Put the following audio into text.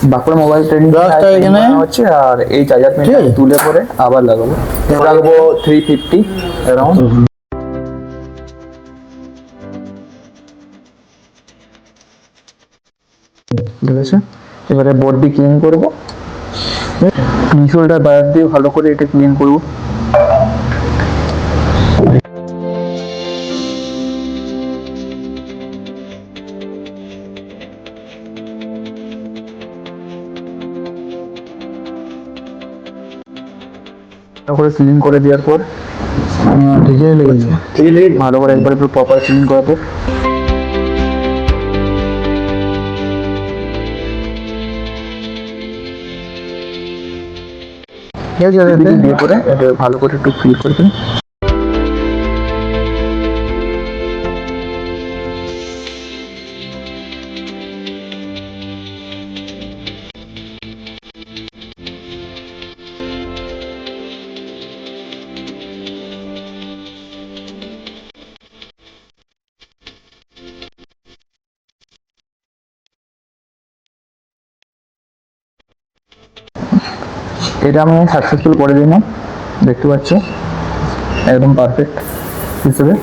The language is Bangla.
বাঁকুড়া মোবাইল ট্রেনিং ব্রাশটা এখানে হচ্ছে, আর এই চার্জার পিনটা তুলে পরে আবার লাগাবো। লাগাবো 350 অ্যারাউন্ড। ঠিক আছে, এবারে বোর্ডটি ক্লিন করবো, ইনসোলটা বাইরে দিয়ে ভালো করে এটা ক্লিন করবো। করে ক্লিন করে দেওয়ার পর ঠিকই লেগেছে। ভালো করে একবার একটু প্রপার ক্লিন করাবো। দিয়ে করে এটা ভালো করে একটু ফিল করবেন। এটা আমি সাকসেসফুল করে দিলাম, দেখতে পাচ্ছ একদম পারফেক্ট হিসেবে।